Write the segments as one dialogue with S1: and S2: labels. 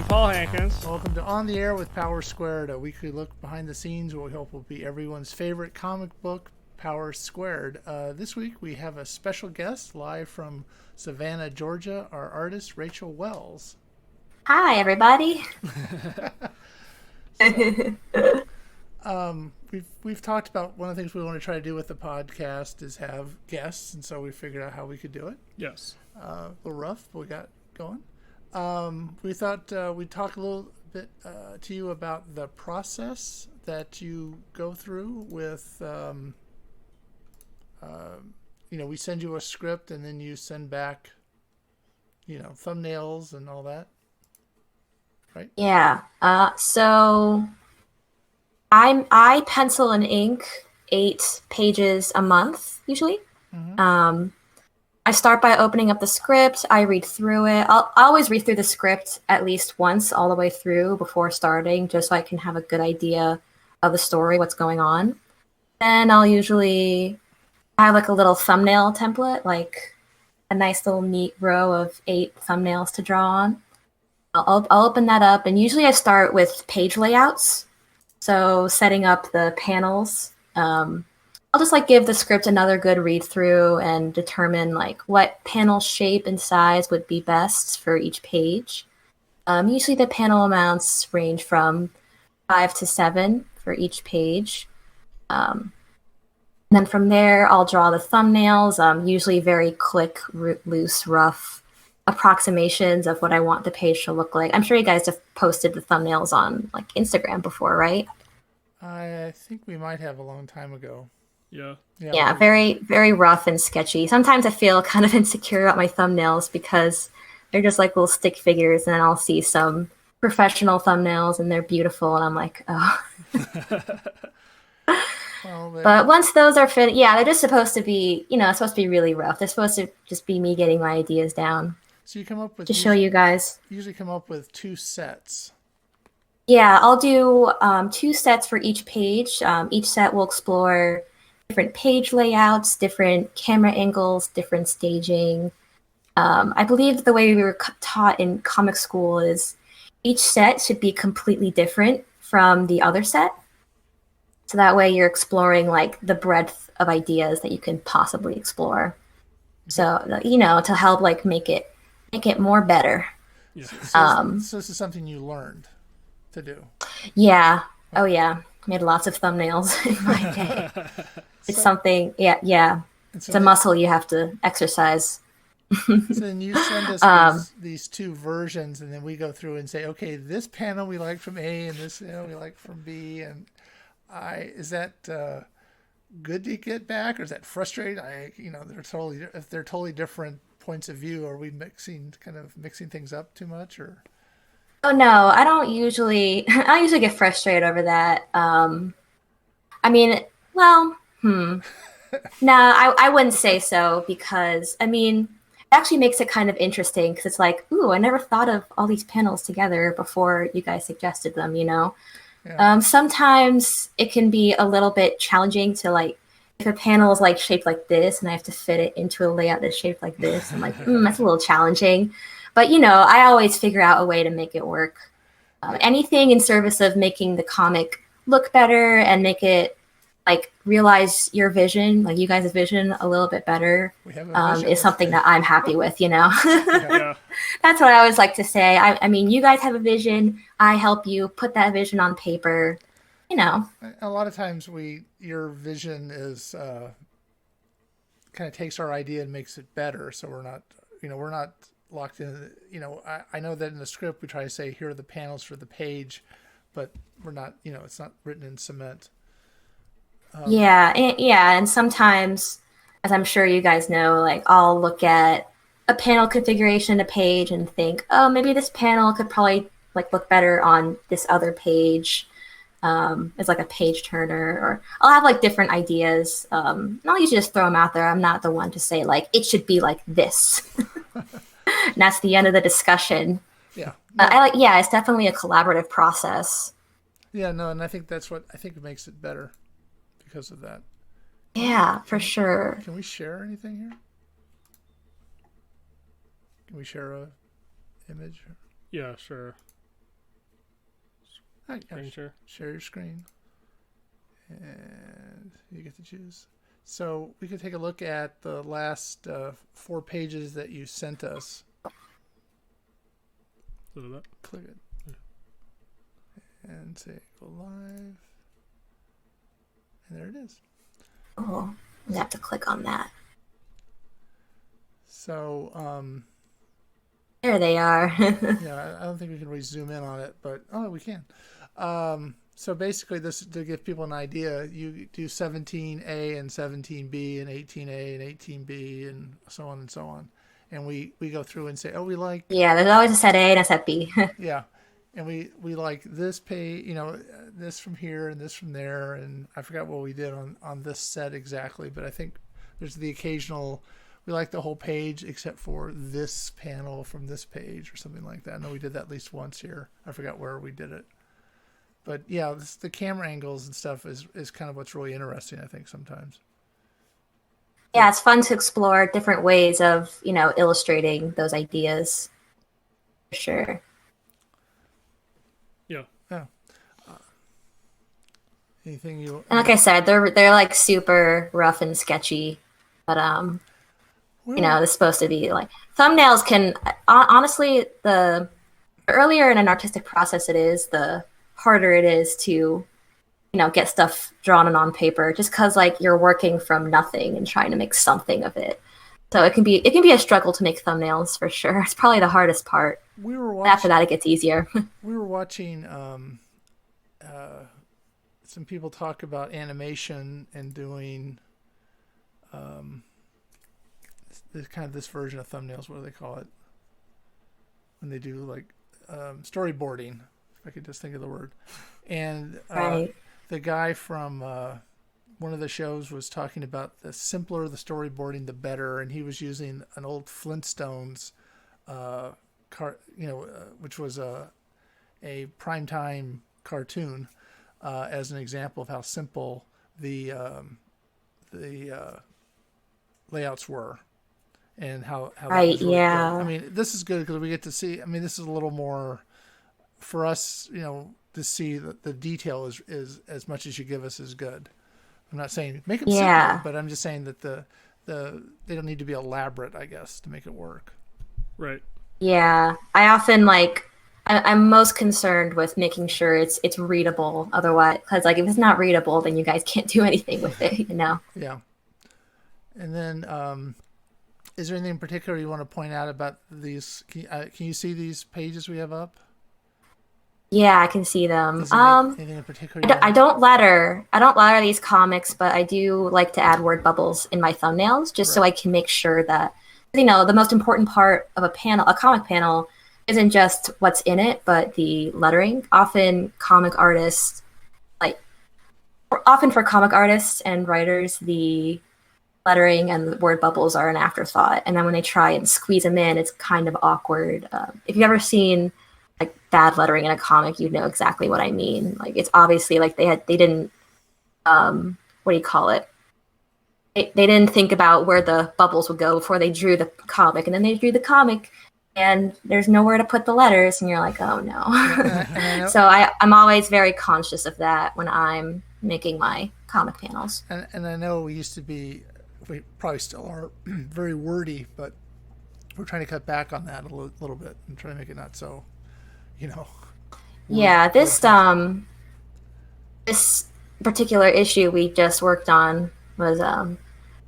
S1: Paul Hankins.
S2: Welcome to On the Air with Power Squared, a weekly look behind the scenes what we hope will be everyone's favorite comic book, Power Squared. This week we have a special guest live from Savannah, Georgia, our artist Rachel Wells.
S3: Hi, everybody.
S2: We've talked about one of the things we want to try to do with the podcast is have guests, and so we figured out how we could do it.
S1: Yes.
S2: A little rough, but we got going. We thought we'd talk a little bit to you about the process that you go through with, we send you a script and then you send back, thumbnails and all that, right?
S3: Yeah. So I pencil and ink 8 pages a month usually.
S2: Mm-hmm.
S3: I start by opening up the script. I read through it. I always read through the script at least once all the way through before starting, just so I can have a good idea of the story, what's going on. And I'll usually have like a little thumbnail template, like a nice little neat row of 8 thumbnails to draw on. I'll open that up, and usually I start with page layouts. So setting up the panels. I'll just give the script another good read through and determine what panel shape and size would be best for each page. Usually the panel amounts range from 5 to 7 for each page. And then from there, I'll draw the thumbnails, usually very quick, loose, rough approximations of what I want the page to look like. I'm sure you guys have posted the thumbnails on Instagram before, right?
S2: I think we might have a long time ago.
S1: Yeah.
S3: Very, very rough and sketchy. Sometimes I feel kind of insecure about my thumbnails because they're just like little stick figures, and then I'll see some professional thumbnails and they're beautiful, and I'm like, oh. But once those are finished, they're just supposed to be, it's supposed to be really rough. They're supposed to just be me getting my ideas down.
S2: So you come up with
S3: to show you guys.
S2: Usually come up with 2 sets.
S3: Yeah, I'll do 2 sets for each page. Each set will explore different page layouts, different camera angles, different staging. I believe the way we were taught in comic school is each set should be completely different from the other set. So that way you're exploring the breadth of ideas that you can possibly explore. So, to help make it more better.
S2: Yeah. So this is something you learned to do.
S3: Yeah. Oh yeah. Made lots of thumbnails in my day. It's something, yeah. It's a muscle you have to exercise.
S2: So then you send us these 2 versions, and then we go through and say, okay, this panel we like from A, and this we like from B, and is that good to get back, or is that frustrating? They're totally different points of view. Are we mixing things up too much, or?
S3: Oh no, I don't usually. I usually get frustrated over that. I wouldn't say so, because it actually makes it kind of interesting, because it's ooh, I never thought of all these panels together before you guys suggested them.
S2: Yeah.
S3: Sometimes it can be a little bit challenging to if a panel is shaped like this and I have to fit it into a layout that's shaped like this. I'm that's a little challenging. But, I always figure out a way to make it work. Anything in service of making the comic look better and make it, realize your vision, you guys' vision a little bit better, is something that I'm happy with,
S1: Yeah.
S3: That's what I always like to say. I mean, you guys have a vision. I help you put that vision on paper,
S2: A lot of times your vision is kind of takes our idea and makes it better. So we're not locked in. I know that in the script we try to say here are the panels for the page, but we're not. It's not written in cement.
S3: And sometimes, as I'm sure you guys know, I'll look at a panel configuration, a page, and think, oh, maybe this panel could probably look better on this other page. As a page turner, or I'll have different ideas. And I'll usually just throw them out there. I'm not the one to say it should be like this. And that's the end of the discussion.
S2: Yeah.
S3: It's definitely a collaborative process.
S2: Yeah, no, and I think that's what makes it better because of that.
S3: Yeah, for sure.
S2: Can we share anything here? Can we share a image?
S1: Yeah, sure. Screen share.
S2: Share your screen. And you get to choose. So we could take a look at the last 4 pages that you sent us.
S1: So
S2: Click it. And say go live. And there it is.
S3: Oh, I have to click on that.
S2: So,
S3: there they are.
S2: yeah, I don't think we can really zoom in on it, but we can. So basically, this to give people an idea, you do 17A and 17B and 18A and 18B and so on and so on, and we go through and say, oh, we like.
S3: Yeah, there's always a set A and a set B.
S2: Yeah, and we like this page, this from here and this from there, and I forgot what we did on this set exactly, but I think there's the occasional. We like the whole page except for this panel from this page or something like that. I know we did that at least once here. I forgot where we did it. But yeah, the camera angles and stuff is kind of what's really interesting, I think, sometimes.
S3: Yeah, it's fun to explore different ways of, illustrating those ideas. For sure.
S1: Yeah.
S2: Yeah. Anything you...
S3: And like I said, they're like super rough and sketchy, but it's supposed to be like thumbnails can honestly the earlier in an artistic process it is, the harder it is to get stuff drawn and on paper, just because like you're working from nothing and trying to make something of it. So it can be a struggle to make thumbnails for sure. It's probably the hardest part. After that it gets easier.
S2: We were watching some people talk about animation and doing this version of thumbnails. What do they call it when they do like storyboarding, if I could just think of the word. And
S3: right.
S2: The guy from one of the shows was talking about the simpler the storyboarding, the better. And he was using an old Flintstones which was a primetime cartoon as an example of how simple the layouts were. And how
S3: right,
S2: that was really
S3: yeah.
S2: good. I mean, this is good because we get to see. I mean, this is a little more for us, to see that the detail is as much as you give us is good. I'm not saying make them simple, but I'm just saying that they don't need to be elaborate, I guess, to make it work.
S1: Right.
S3: Yeah, I often I'm most concerned with making sure it's readable. Otherwise, because like if it's not readable, then you guys can't do anything with it.
S2: Yeah. And then. Is there anything in particular you want to point out about these? Can you see these pages we have up?
S3: Yeah, I can see them.
S2: Anything in particular?
S3: I don't letter these comics, but I do like to add word bubbles in my thumbnails, just so I can make sure that the most important part of a comic panel, isn't just what's in it, but the lettering. Often for comic artists and writers, the lettering and the word bubbles are an afterthought, and then when they try and squeeze them in, it's kind of awkward. If you've ever seen like bad lettering in a comic, you'd know exactly what I mean. Like it's obviously like they didn't what do you call it? They didn't think about where the bubbles would go before they drew the comic, and then they drew the comic and there's nowhere to put the letters, and you're like, oh no. So I'm always very conscious of that when I'm making my comic panels.
S2: And I know we probably still are very wordy, but we're trying to cut back on that a little bit and try to make it not so,
S3: Yeah, this particular issue we just worked on was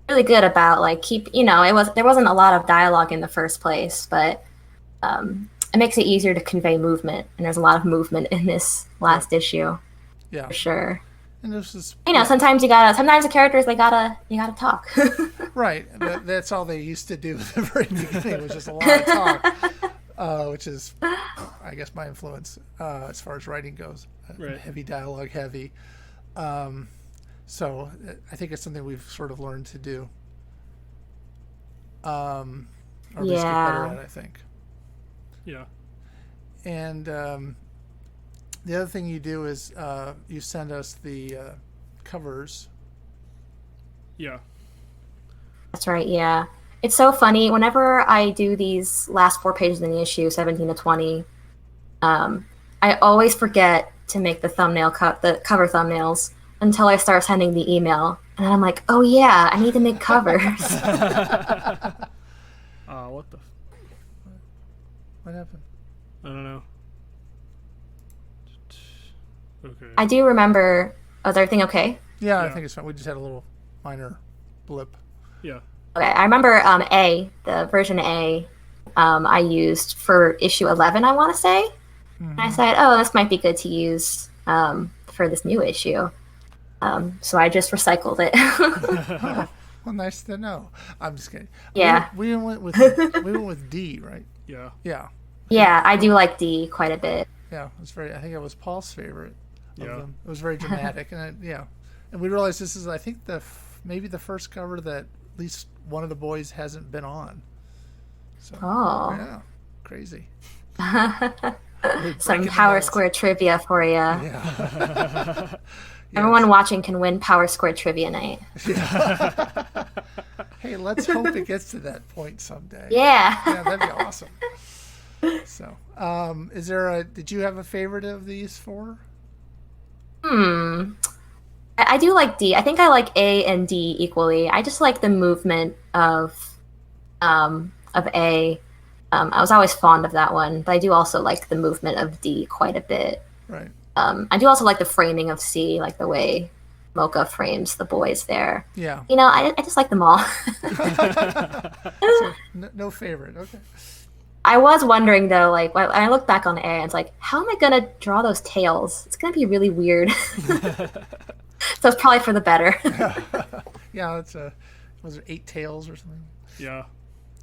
S3: really good about there wasn't a lot of dialogue in the first place, but it makes it easier to convey movement, and there's a lot of movement in this last issue. Yeah, for sure.
S2: And this is,
S3: sometimes the characters you gotta talk.
S2: Right. That's all they used to do at the very beginning, was just a lot of talk, which is, I guess, my influence as far as writing goes.
S1: Right.
S2: Heavy dialogue, heavy. So I think it's something we've sort of learned to do. Or at least get better at, I think.
S1: Yeah.
S2: And the other thing you do is you send us the covers.
S1: Yeah.
S3: That's right, yeah. It's so funny. Whenever I do these last 4 pages in the issue, 17 to 20, I always forget to make the the cover thumbnails until I start sending the email, and then I'm like, oh yeah, I need to make covers.
S1: What the?
S2: What happened?
S1: I don't know. Okay.
S3: I do remember. Oh, is everything okay?
S2: Yeah, I
S1: Yeah.
S2: think it's fine. We just had a little minor blip.
S1: Yeah.
S3: Okay, I remember the version A, I used for issue 11, I want to say. And I said, oh, this might be good to use for this new issue. So I just recycled it.
S2: Well, nice to know. I'm just kidding.
S3: Yeah.
S2: We went with D, right?
S1: Yeah.
S2: Yeah.
S3: Yeah, I do like D quite a bit.
S2: Yeah. It was very. I think it was Paul's favorite of
S1: Yeah.
S2: them. It was very dramatic, and and we realized this is, I think, maybe the first cover that at least one of the boys hasn't been on. So
S3: Oh.
S2: yeah, crazy.
S3: Some Power Square trivia for you.
S2: Yeah.
S3: Everyone watching can win Power Square trivia night.
S2: Hey, let's hope it gets to that point someday.
S3: Yeah.
S2: Yeah, that'd be awesome. So, did you have a favorite of these four?
S3: I do like D. I think I like A and D equally. I just like the movement of A. I was always fond of that one, but I do also like the movement of D quite a bit.
S2: Right.
S3: I do also like the framing of C, like the way Mocha frames the boys there.
S2: Yeah.
S3: You know, I just like them all.
S2: So, no favorite. Okay.
S3: I was wondering though, like when I look back on A, and it's like, how am I gonna draw those tails? It's gonna be really weird. So it's probably for the better.
S2: Yeah, was there 8 tails or something?
S1: Yeah.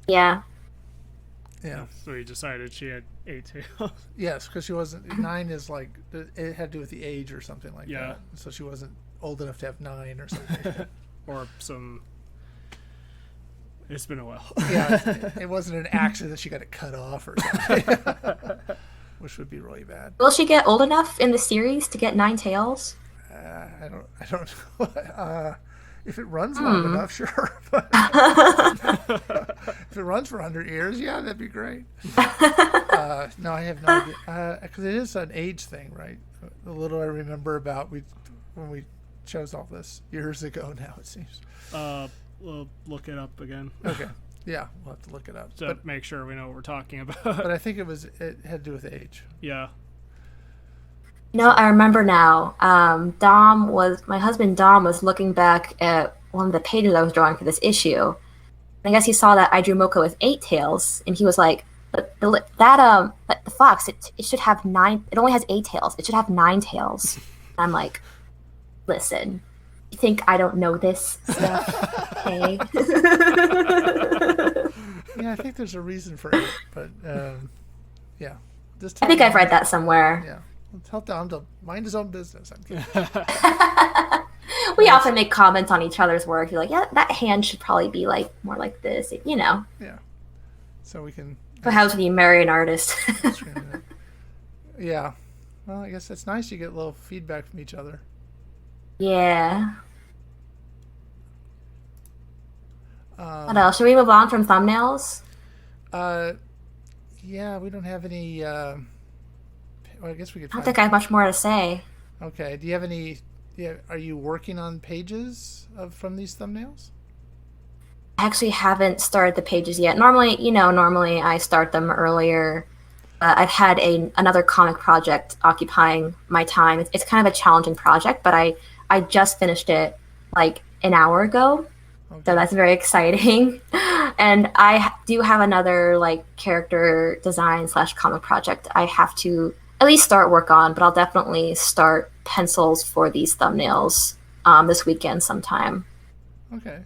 S3: Yeah.
S2: Yeah.
S1: So he decided she had 8 tails.
S2: Yes, because she wasn't. 9 is like, it had to do with the age or something like
S1: Yeah.
S2: that. So she wasn't old enough to have 9 or something.
S1: Or some. It's been a while.
S2: Yeah, it wasn't an accident that she got it cut off or something, which would be really bad.
S3: Will she get old enough in the series to get 9 tails?
S2: I don't know. If it runs long enough, sure. But if it runs for 100 years, yeah, that'd be great. No, I have no idea. Because it is an age thing, right? The little I remember about when we chose all this years ago now, it seems.
S1: We'll look it up again.
S2: Okay. Yeah, we'll have to look it up.
S1: To make sure we know what we're talking about.
S2: But I think it had to do with age.
S1: Yeah.
S3: No, I remember now. My husband Dom was looking back at one of the pages I was drawing for this issue. I guess he saw that I drew Mocha with 8 tails, and he was like, the fox, it should have 9, it only has 8 tails. It should have 9 tails. And I'm like, listen, you think I don't know this stuff? Okay.
S2: Yeah, I think there's a reason for it, but yeah. Just
S3: I think I've read that somewhere.
S2: Yeah. Tell Dom to mind his own business. I'm kidding.
S3: We often make comments on each other's work. You're like, yeah, that hand should probably be like more like this, you know.
S2: Yeah. So we can.
S3: What happens when you marry an artist?
S2: Yeah. Well, I guess that's nice. You get a little feedback from each other.
S3: Yeah. What else? Should we move on from thumbnails?
S2: Yeah, we don't have any. Well, I guess we could.
S3: I don't think I have much more to say.
S2: Okay. Do you have any? Yeah. Are you working on pages from these thumbnails?
S3: I actually haven't started the pages yet. Normally I start them earlier. I've had another comic project occupying my time. It's kind of a challenging project, but I just finished it like an hour ago.
S2: Okay.
S3: So that's very exciting. And I do have another like character design / comic project I have to at least start work on, but I'll definitely start pencils for these thumbnails this weekend sometime.
S2: Okay.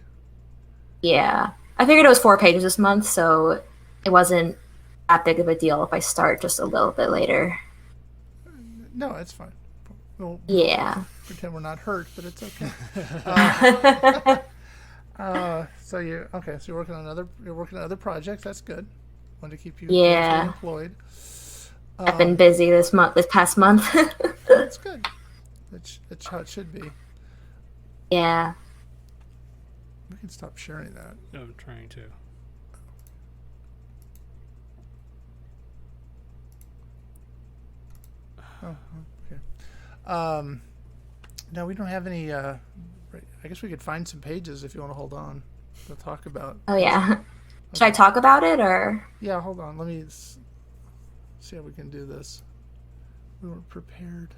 S3: Yeah. I figured it was 4 pages this month, so it wasn't that big of a deal if I start just a little bit later.
S2: No, it's fine. We'll
S3: Yeah.
S2: pretend we're not hurt, but it's okay. So you're working on other projects. That's good. Want to keep you
S3: Yeah.
S2: employed.
S3: I've been busy this past month.
S2: That's good. That's how it should be.
S3: Yeah.
S2: We can stop sharing that.
S1: I'm trying to.
S2: Oh, okay. No, we don't have any. I guess we could find some pages if you want to hold on. We'll talk about.
S3: Oh yeah. Should I talk about it or?
S2: Yeah, hold on. Let me see how we can do this. We weren't prepared.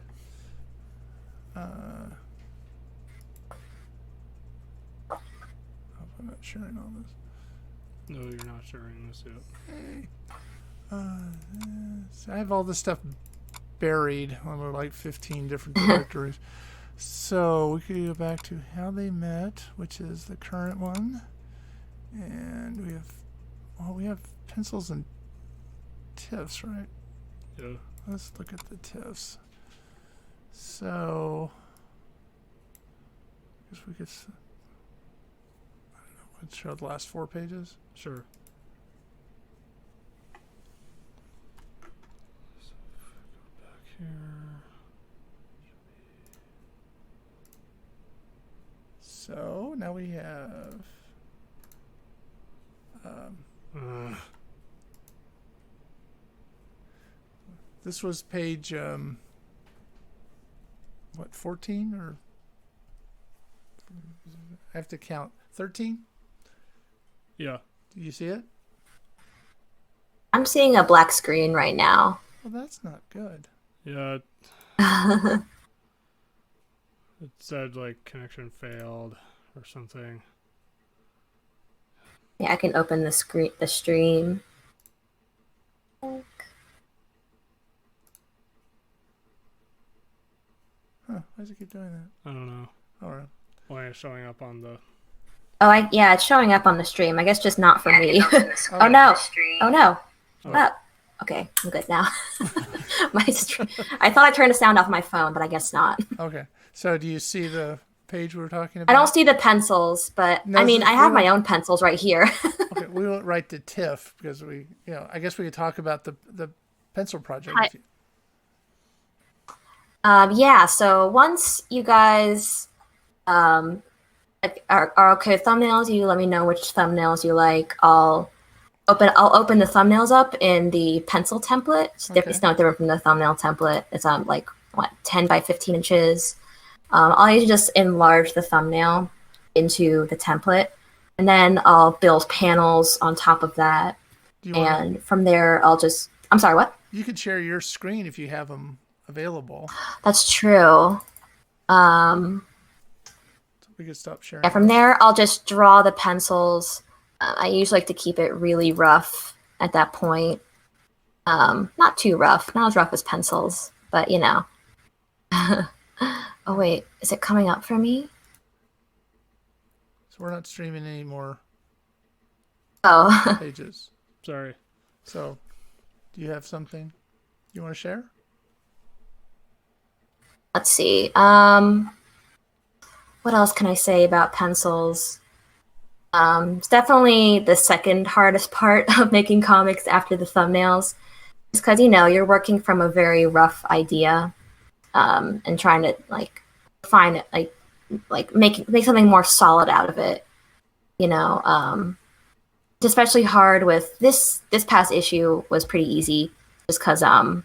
S2: I'm not sharing all this.
S1: No, you're not sharing this yet.
S2: So I have all this stuff buried on like 15 different directories. So we could go back to how they met, which is the current one, and we have pencils and TIFFs, right?
S1: Yeah.
S2: Let's look at the TIFFs. So I guess we could. I don't know. Let's show the last 4 pages.
S1: Sure. So if we go back here.
S2: So now we have. This was page. What, 14 or? I have to count 13.
S1: Yeah.
S2: Do you see it?
S3: I'm seeing a black screen right now.
S2: Well, that's not good.
S1: Yeah. It said like connection failed or something.
S3: Yeah, I can open the stream.
S2: Huh, why does it keep doing that?
S1: I don't know.
S2: All right.
S1: Why it's showing up on the.
S3: Oh, yeah, it's showing up on the stream. I guess just not for me.
S2: Oh,
S3: no. Oh, no.
S1: Oh.
S3: Oh. Okay, I'm good now. I thought I turned the sound off my phone, but I guess not.
S2: Okay. So do you see the page we were talking about?
S3: I don't see the pencils, but
S2: No,
S3: I mean, I have my own pencils right here.
S2: Okay, we went right to TIFF because I guess we could talk about the pencil project. With you.
S3: Yeah, so once you guys are okay with thumbnails, you let me know which thumbnails you like. I'll open the thumbnails up in the pencil template. It's not different from the thumbnail template. It's 10 by 15 inches. I'll usually just enlarge the thumbnail into the template, and then I'll build panels on top of that. And from there, I'm sorry, what?
S2: You could share your screen if you have them available.
S3: That's true.
S2: So we could stop sharing.
S3: Yeah, from there, I'll just draw the pencils. I usually like to keep it really rough at that point. Not too rough, not as rough as pencils, but you know. Oh wait, is it coming up for me?
S2: So we're not streaming any more
S3: Oh.
S2: pages.
S1: Sorry.
S2: So, do you have something you want to share?
S3: Let's see. What else can I say about pencils? It's definitely the second hardest part of making comics after the thumbnails. It's because, you're working from a very rough idea, and trying to find it, make something more solid out of it. It's especially hard with this past issue was pretty easy just because there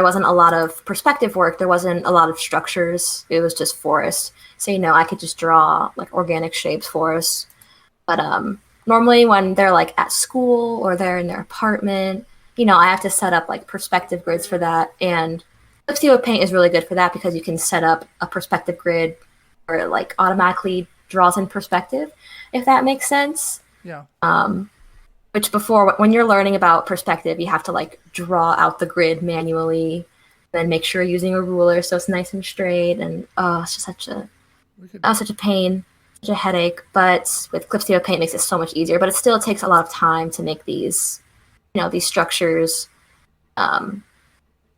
S3: wasn't a lot of perspective work, there wasn't a lot of structures, it was just forest. So I could just draw organic shapes forests. But normally when they're at school or they're in their apartment, I have to set up perspective grids for that. And Clip Paint is really good for that because you can set up a perspective grid where it automatically draws in perspective, if that makes sense.
S2: Yeah.
S3: Which before, when you're learning about perspective, you have to draw out the grid manually, then make sure you're using a ruler so it's nice and straight. And it's just such a pain, such a headache. But with Clip Paint, it makes it so much easier. But it still takes a lot of time to make these, these structures. And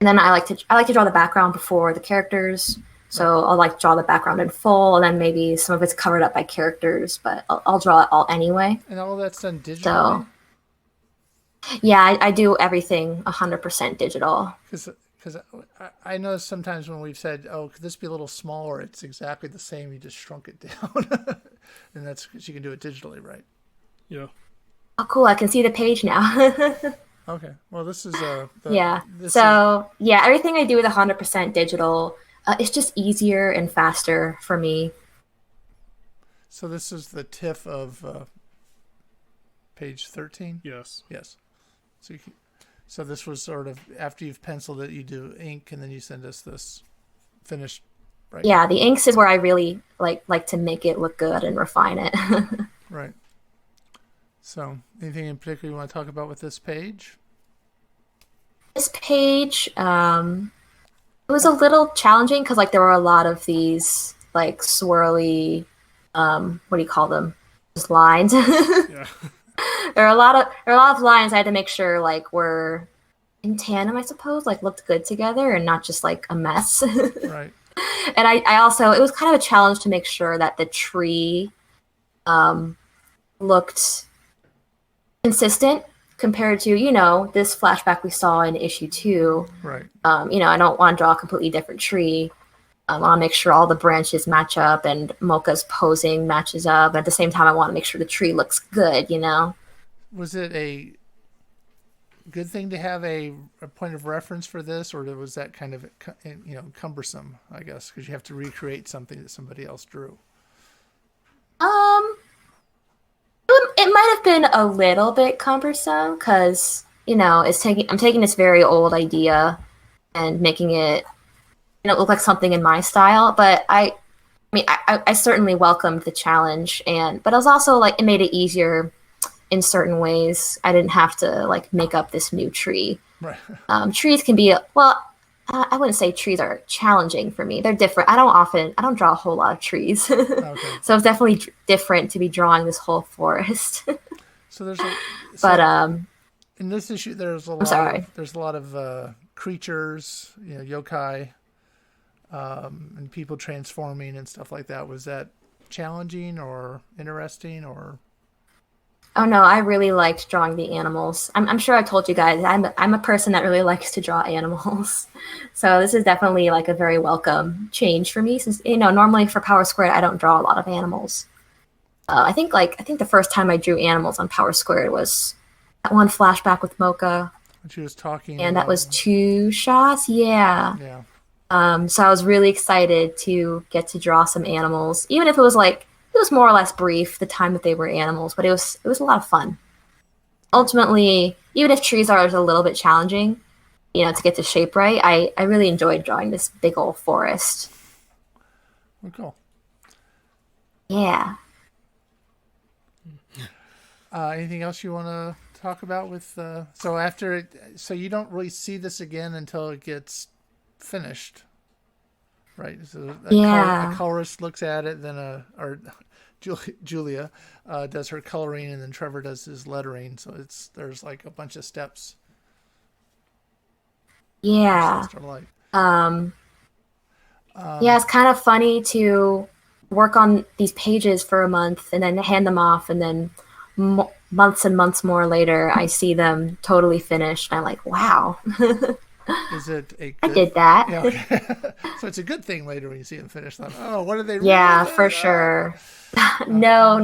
S3: then I like to draw the background before the characters. So I'll draw the background in full, and then maybe some of it's covered up by characters, but I'll draw it all anyway.
S2: And all that's done digitally?
S3: So, yeah, I do everything 100% digital.
S2: Because I know sometimes when we've said, could this be a little smaller, it's exactly the same. You just shrunk it down. And that's because you can do it digitally, right?
S1: Yeah.
S3: Oh, cool. I can see the page now.
S2: Okay. Well, this is
S3: Yeah.
S2: this is
S3: So yeah, everything I do is 100% digital. It's just easier and faster for me.
S2: so this is the TIFF of page 13.
S1: Yes.
S2: Yes. So so this was sort of after you've penciled it, you do ink, and then you send us this finished. Right.
S3: Yeah, the inks is where I really like to make it look good and refine it.
S2: Right. So anything in particular you want to talk about with this page?
S3: This page, it was a little challenging because like there were a lot of these like swirly, what do you call them? Just lines.
S1: Yeah.
S3: There are a lot of lines I had to make sure like were in tandem, I suppose, like looked good together and not just like a mess.
S2: Right.
S3: And I also it was kind of a challenge to make sure that the tree looked consistent compared to, this flashback we saw in issue 2.
S2: Right.
S3: I don't want to draw a completely different tree. I want to make sure all the branches match up and Mocha's posing matches up. At the same time, I want to make sure the tree looks good.
S2: Was it a good thing to have a point of reference for this, or was that kind of cumbersome? I guess because you have to recreate something that somebody else drew.
S3: Um, it might have been a little bit cumbersome because I'm taking this very old idea and making it look like something in my style. But I mean, I certainly welcomed the challenge, but it was also like it made it easier in certain ways. I didn't have to like make up this new tree.
S2: Right.
S3: Trees can be I wouldn't say trees are challenging for me. They're different. I don't draw a whole lot of trees.
S2: Okay.
S3: So it's definitely different to be drawing this whole forest.
S2: So there's
S3: But
S2: in this issue there's a lot of creatures, yokai, and people transforming and stuff like that. Was that challenging or interesting or?
S3: oh no, I really liked drawing the animals. I'm sure I told you guys I'm a person that really likes to draw animals. So this is definitely like a very welcome change for me since normally for Power Squared I don't draw a lot of animals. I think the first time I drew animals on Power Squared was that one flashback with Mocha.
S2: When she was talking.
S3: And that was 2 shots. Yeah.
S2: Yeah.
S3: So I was really excited to get to draw some animals, even if it was more or less brief the time that they were animals, but it was a lot of fun. Ultimately, even if trees are a little bit challenging, to get the shape right, I really enjoyed drawing this big old forest.
S2: Well, cool.
S3: Yeah.
S2: Anything else you want to talk about with so you don't really see this again until it gets finished, right? So a colorist looks at it, then Julia does her coloring, and then Trevor does his lettering. So there's like a bunch of steps.
S3: Yeah. Yeah, it's kind of funny to work on these pages for a month and then hand them off, and then months and months more later, I see them totally finished. And I'm like, wow.
S2: Is it a good,
S3: I did that.
S2: Yeah, okay. So it's a good thing later when you see them finished. Like, oh, what did they?
S3: Yeah, for sure. No.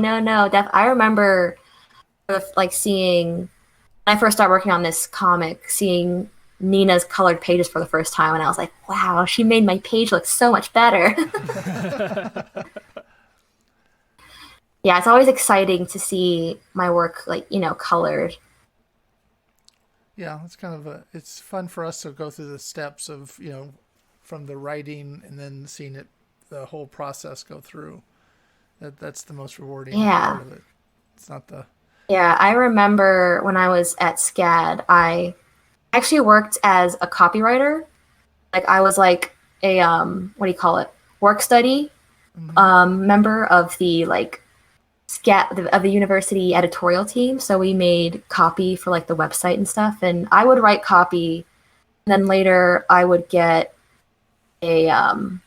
S3: I remember like seeing when I first started working on this comic, seeing Nina's colored pages for the first time, and I was like, wow, she made my page look so much better. Yeah, it's always exciting to see my work colored.
S2: Yeah, it's kind of it's fun for us to go through the steps of, from the writing and then seeing the whole process go through. That's the most rewarding part of it. It's not the...
S3: Yeah, I remember when I was at SCAD, I actually worked as a copywriter. Like I was like a, what do you call it? Work study member of the SCAD of the university editorial team. So we made copy for like the website and stuff, and I would write copy, and then later I would get a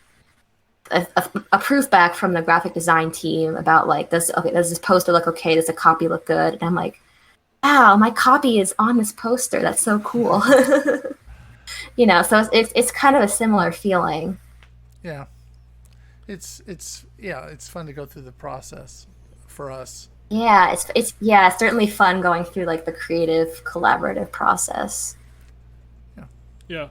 S3: proof back from the graphic design team about like does this poster look okay? Does the copy look good? And I'm like, wow, my copy is on this poster. That's so cool. So it's kind of a similar feeling.
S2: Yeah, it's fun to go through the process for us.
S3: Yeah, it's certainly fun going through like the creative collaborative process.
S1: Yeah.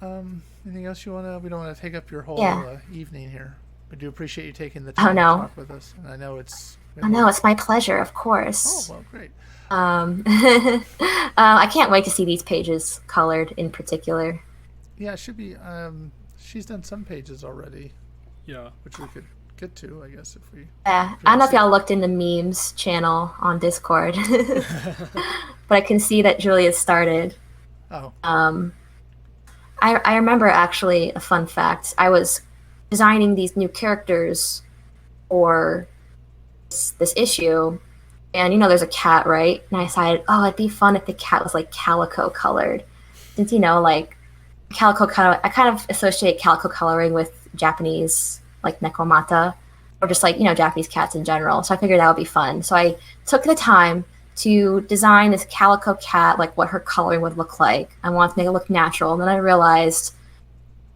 S2: Anything else you want to? We don't want to take up your whole
S3: Yeah.
S2: Evening here. We do appreciate you taking the
S3: Oh
S2: time to
S3: no.
S2: talk with us, and I know it's.
S3: Oh no, it's my pleasure, of
S2: Oh
S3: course.
S2: well, great.
S3: I can't wait to see these pages colored in particular.
S2: Yeah, it should be. She's done some pages already,
S1: Yeah.
S2: which we could get to, I guess, if we.
S3: Yeah,
S2: If we
S3: I don't
S2: don't
S3: know if
S2: see.
S3: y'all looked in the memes channel on Discord, but I can see that Julia started.
S2: Oh,
S3: Um, I remember actually a fun fact. I was designing these new characters for this issue, and there's a cat, right? And I decided, oh, it'd be fun if the cat was like calico colored, since like calico color. I kind of associate calico coloring with Japanese like nekomata, or just like Japanese cats in general. So I figured that would be fun. So I took the time to design this calico cat, like what her coloring would look like. I wanted to make it look natural, and then I realized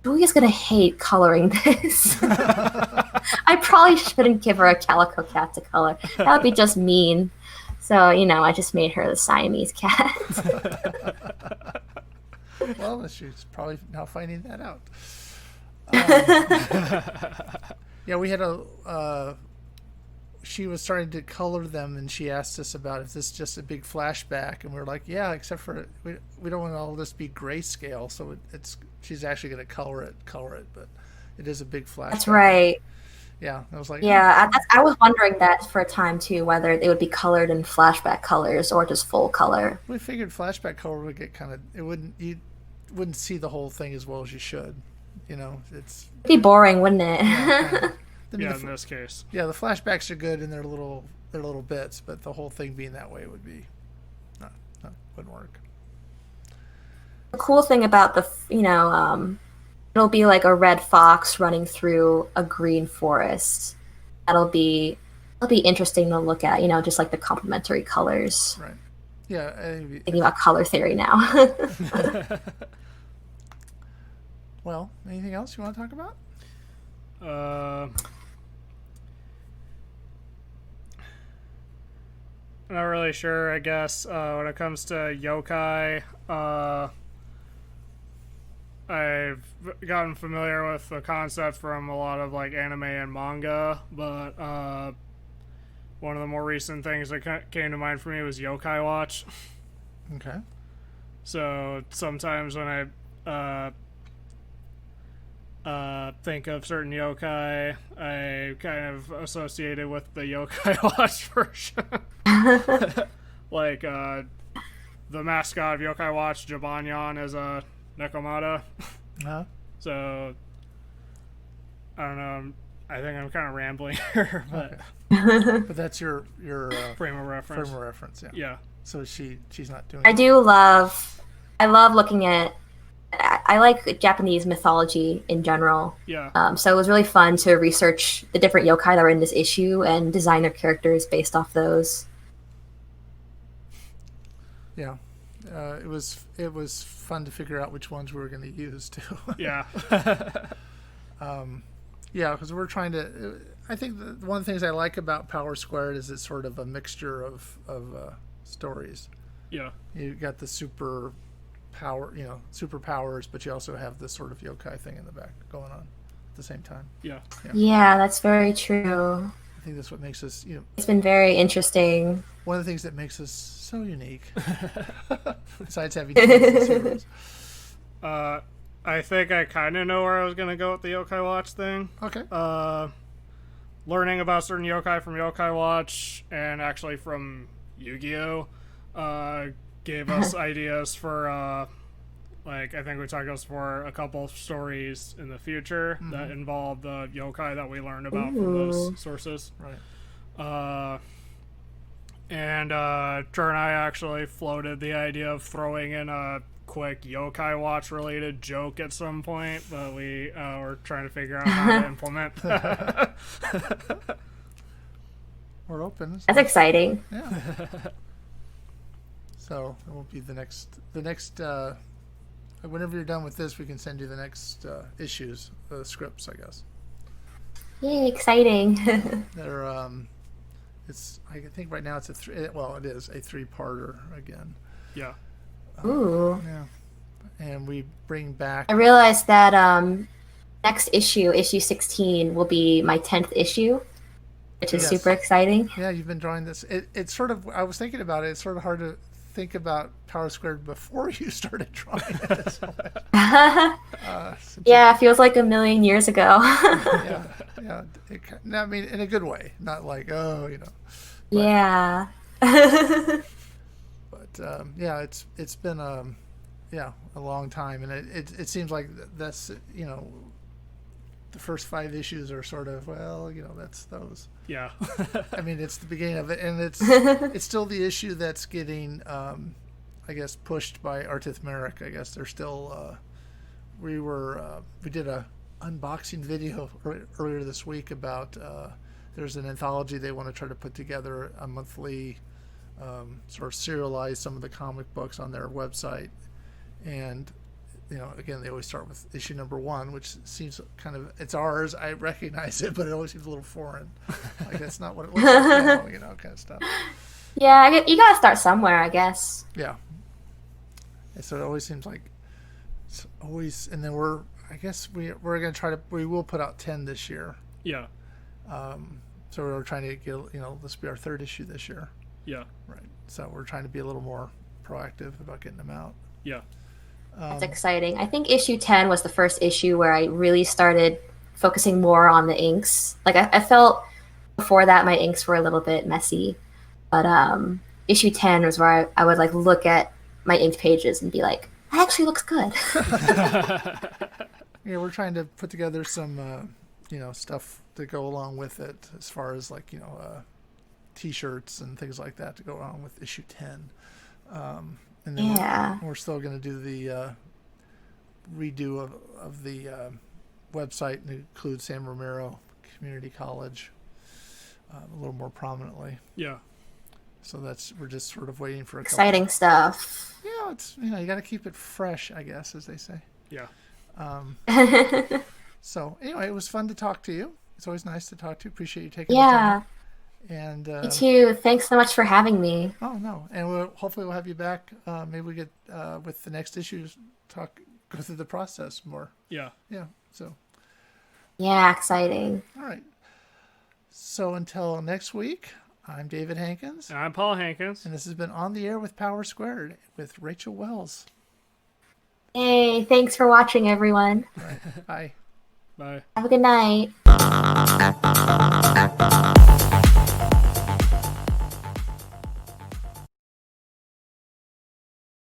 S3: Julia's gonna hate coloring this. I probably shouldn't give her a calico cat to color. That would be just mean. So, I just made her the Siamese cat.
S2: well, she's probably now finding that out. Yeah, we had a. She was starting to color them, and she asked us about if this is just a big flashback, and we were like, yeah, except for we don't want all this to be grayscale, so it's she's actually going to color it, but it is a big flashback.
S3: That's right.
S2: Yeah, I was like,
S3: Yeah, I was wondering that for a time too, whether they would be colored in flashback colors or just full color.
S2: we figured flashback color would get kind of you wouldn't see the whole thing as well as you should. It's
S3: It'd be boring, wouldn't it?
S2: yeah, I mean,
S1: Yeah, in this case.
S2: yeah, the flashbacks are good in their little bits, but the whole thing being that way would be not wouldn't work.
S3: The cool thing about it'll be like a red fox running through a green forest. That'll be interesting to look at, just like the complementary colors.
S2: Right. Yeah.
S3: Thinking about color theory now.
S2: Well, anything else you want to talk about?
S1: Uh, Not really sure, I guess. When it comes to yokai, I've gotten familiar with the concept from a lot of like anime and manga, but one of the more recent things that came to mind for me was Yokai Watch.
S2: Okay.
S1: So sometimes when I think of certain yokai, I kind of associate it with the Yokai Watch version. Like the mascot of Yokai Watch, Jibanyan, is a Nekomata.
S2: Uh-huh.
S1: So I don't know. I think I'm kind of rambling here, but
S2: But that's your
S1: frame of reference.
S2: frame of reference. Yeah.
S1: Yeah.
S2: So she's not doing.
S3: I love looking at. I like Japanese mythology in general.
S1: Yeah.
S3: So it was really fun to research the different yokai that were in this issue and design their characters based off those.
S2: Yeah. It was fun to figure out which ones we were going to use too.
S1: Yeah.
S2: Yeah, because we're trying to. I think one of the things I like about Power Squared is it's sort of a mixture of stories.
S1: Yeah.
S2: You got the superpowers, but you also have this sort of yokai thing in the back going on at the same time.
S1: Yeah.
S3: Yeah, that's very true.
S2: I think that's what makes us,
S3: It's been very interesting.
S2: one of the things that makes us so unique. Besides having different series.
S1: I think I kind of know where I was gonna go with the Yokai Watch thing.
S2: Okay.
S1: Learning about certain yokai from Yokai Watch and actually from Yu-Gi-Oh! Gave us ideas for like I think we talked about this for a couple of stories in the future that involve the yokai that we learned about from those sources.
S2: Right.
S1: And Jer and I actually floated the idea of throwing in a quick Yokai Watch related joke at some point, but we were trying to figure out how to implement that.
S2: We're open.
S3: That's exciting.
S2: Yeah. So it won't be the next. Whenever you're done with this, we can send you the next issues, scripts, I guess.
S3: Yay, exciting.
S2: They're I think right now it's it is a 3-parter again.
S1: Yeah.
S3: Ooh.
S2: Yeah. And we bring back.
S3: I realized that next issue 16, will be my 10th issue, which is super exciting.
S2: Yeah, you've been drawing this. It's sort of, I was thinking about it, it's sort of hard to think about Power Squared before you started drawing it.
S3: Yeah, it feels like a million years ago.
S2: Yeah. I mean, in a good way, not like, oh, you know. But,
S3: yeah.
S2: But yeah, it's been a long time, and it seems like that's, you know, the first 5 issues are sort of, well, you know, that's those.
S1: Yeah.
S2: I mean, it's the beginning of it, and it's still the issue that's getting, I guess, pushed by Artith Merrick. I guess they're still. We did a unboxing video earlier this week about there's an anthology they want to try to put together, a monthly sort of serialize some of the comic books on their website, and you know, again, they always start with issue number 1, which seems kind of, it's ours. I recognize it, but it always seems a little foreign. Like that's not what it looks like now, you know, kind of stuff.
S3: Yeah, you gotta start somewhere, I guess.
S2: Yeah. And so it always seems like it's always, and then I guess we're going to try to, we will put out 10 this year.
S1: Yeah.
S2: So we're trying to get, you know, this will be our 3rd issue this year.
S1: Yeah.
S2: Right. So we're trying to be a little more proactive about getting them out.
S1: Yeah.
S3: That's exciting. I think issue 10 was the first issue where I really started focusing more on the inks. Like I felt before that my inks were a little bit messy, but issue 10 was where I would like look at my inked pages and be like, that actually looks good.
S2: Yeah, we're trying to put together some, you know, stuff to go along with it, as far as like, you know, T-shirts and things like that to go along with issue 10. And then we're still going to do the redo of the website and include San Ramiro Community College a little more prominently.
S1: Yeah. So
S2: we're just sort of waiting for
S3: exciting stuff.
S2: Yeah, it's, you know, you got to keep it fresh, I guess, as they say.
S1: Yeah.
S2: So anyway, it was fun to talk to you. It's always nice to talk to you. Appreciate you taking the time. And
S3: me too. Thanks so much for having me.
S2: Oh no, and hopefully we'll have you back. Maybe we get with the next issues go through the process more.
S1: Yeah.
S2: Yeah. So.
S3: Yeah, exciting.
S2: All right. So until next week, I'm David Hankins.
S1: And I'm Paul Hankins.
S2: And this has been On the Air with Power Squared with Rachel Wells.
S3: Hey, thanks for watching, everyone.
S2: All right. Bye.
S1: Bye.
S3: Have a good night.